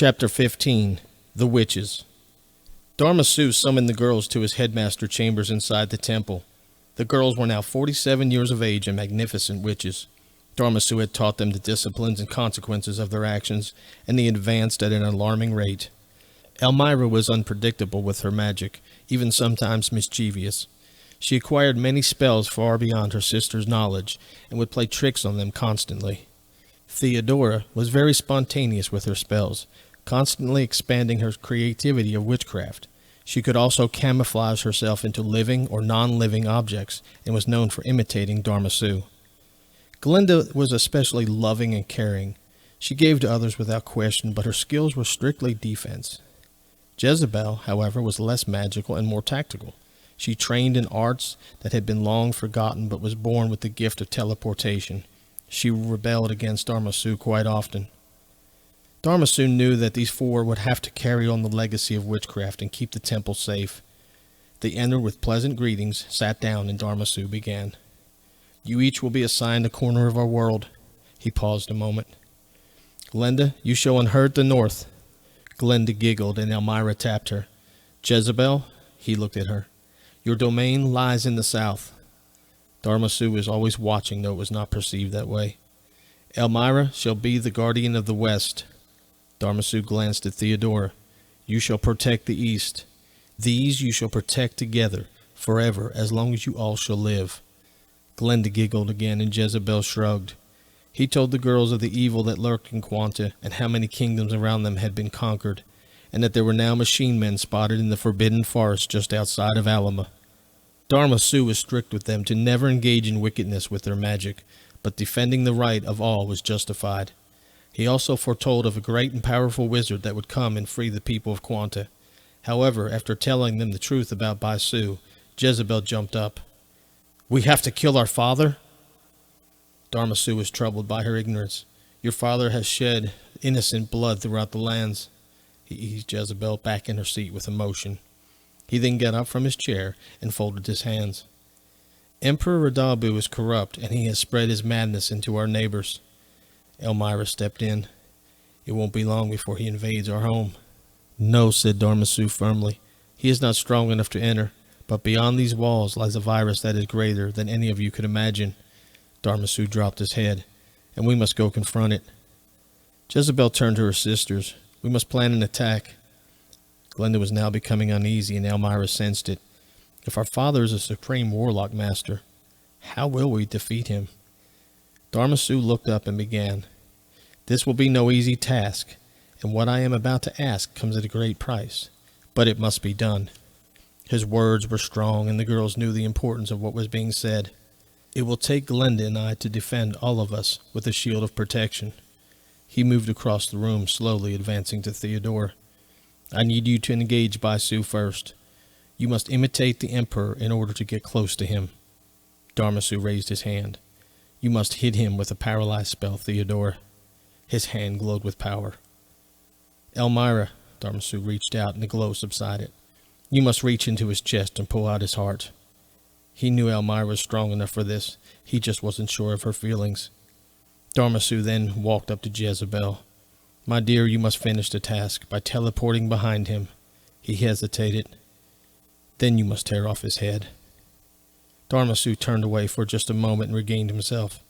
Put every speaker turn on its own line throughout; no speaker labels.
Chapter 15. The Witches. Dharmasu summoned the girls to his headmaster chambers inside the temple. The girls were now 47 years of age and magnificent witches. Dharmasu had taught them the disciplines and consequences of their actions, and they advanced at an alarming rate. Elmira was unpredictable with her magic, even sometimes mischievous. She acquired many spells far beyond her sister's knowledge, and would play tricks on them constantly. Theodora was very spontaneous with her spells, constantly expanding her creativity of witchcraft. She could also camouflage herself into living or non-living objects, and was known for imitating Dharmasu. Glinda was especially loving and caring. She gave to others without question, but her skills were strictly defense. Jezebel, however, was less magical and more tactical. She trained in arts that had been long forgotten, but was born with the gift of teleportation. She rebelled against Dharmasu quite often. Dharmasu knew that these four would have to carry on the legacy of witchcraft and keep the temple safe. They entered with pleasant greetings, sat down, and Dharmasu began. "You each will be assigned a corner of our world." He paused a moment. "Glinda, you shall inherit the north." Glinda giggled, and Elmira tapped her. "Jezebel," he looked at her, "your domain lies in the south." Dharmasu was always watching, though it was not perceived that way. "Elmira shall be the guardian of the west." Dharmasu glanced at Theodora. "You shall protect the east. These you shall protect together, forever, as long as you all shall live." Glinda giggled again, and Jezebel shrugged. He told the girls of the evil that lurked in Quanta, and how many kingdoms around them had been conquered, and that there were now machine men spotted in the forbidden forest just outside of Alama. Dharmasu was strict with them to never engage in wickedness with their magic, but defending the right of all was justified. He also foretold of a great and powerful wizard that would come and free the people of Quanta. However, after telling them the truth about Baisu, Jezebel jumped up. "We have to kill our father?" Dharmasu was troubled by her ignorance. "Your father has shed innocent blood throughout the lands." He eased Jezebel back in her seat with emotion. He then got up from his chair and folded his hands. "Emperor Radabu is corrupt, and he has spread his madness into our neighbors." Elmira stepped in. "It won't be long before he invades our home." "No," said Dharmasu firmly. "He is not strong enough to enter, but beyond these walls lies a virus that is greater than any of you could imagine." Dharmasu dropped his head. "And we must go confront it." Jezebel turned to her sisters. "We must plan an attack." Glinda was now becoming uneasy, and Elmira sensed it. "If our father is a supreme warlock master, how will we defeat him?" Dharmasu looked up and began. "This will be no easy task, and what I am about to ask comes at a great price, but it must be done." His words were strong, and the girls knew the importance of what was being said. "It will take Glinda and I to defend all of us with a shield of protection." He moved across the room, slowly advancing to Theodora. "I need you to engage Baisu first. You must imitate the Emperor in order to get close to him." Dharmasu raised his hand. "You must hit him with a paralyzed spell, Theodora." His hand glowed with power. "Elmira," Dharmasu reached out, and the glow subsided. "You must reach into his chest and pull out his heart." He knew Elmira was strong enough for this. He just wasn't sure of her feelings. Dharmasu then walked up to Jezebel. "My dear, you must finish the task by teleporting behind him." He hesitated. "Then you must tear off his head." Dharmasu turned away for just a moment and regained himself.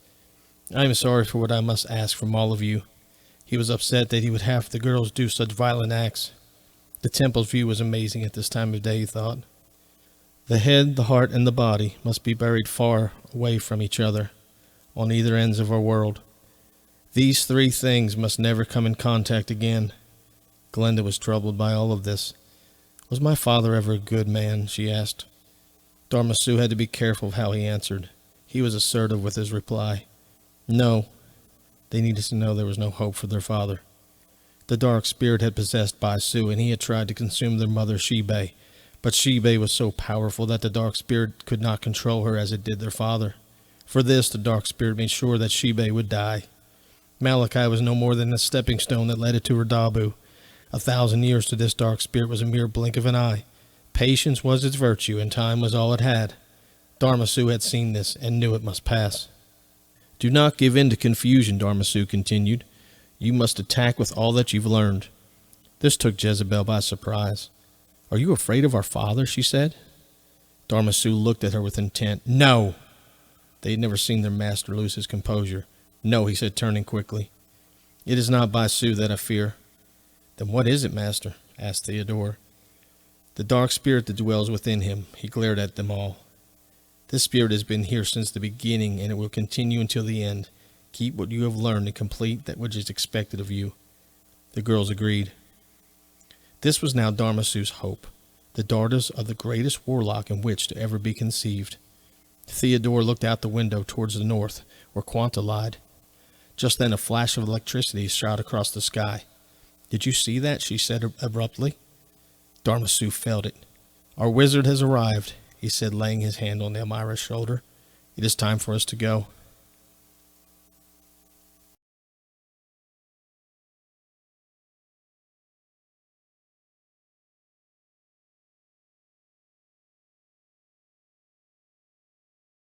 "I am sorry for what I must ask from all of you." He was upset that he would have the girls do such violent acts. The temple's view was amazing at this time of day, he thought. "The head, the heart, and the body must be buried far away from each other, on either ends of our world. These three things must never come in contact again." Glinda was troubled by all of this. "Was my father ever a good man?" she asked. Dharmasu had to be careful of how he answered. He was assertive with his reply. "No." They needed to know there was no hope for their father. The dark spirit had possessed Baisu, and he had tried to consume their mother Shibei, but Shibei was so powerful that the dark spirit could not control her as it did their father. For this, the dark spirit made sure that Shibei would die. Malachi was no more than a stepping stone that led it to Radabu. 1,000 years to this dark spirit was a mere blink of an eye. Patience was its virtue, and time was all it had. Dharmasu had seen this, and knew it must pass. "Do not give in to confusion," Dharmasu continued. "You must attack with all that you've learned. This took Jezebel by surprise. "Are you afraid of our father?" she said. Dharma Su looked at her with intent. "No!" They had never seen their master lose his composure. "No," he said, turning quickly. "It is not Basu that I fear." "Then what is it, master?" asked Theodore. "The dark spirit that dwells within him." He glared at them all. "This spirit has been here since the beginning, and it will continue until the end. Keep what you have learned and complete that which is expected of you." The girls agreed. This was now Dharma Su's hope, the daughters of the greatest warlock and witch to ever be conceived. Theodore looked out the window towards the north, where Quanta lied. Just then a flash of electricity shot across the sky. "Did you see that?" she said abruptly. Dharma Su felt it. "Our wizard has arrived," he said, laying his hand on Elmira's shoulder. "It is time for us to go."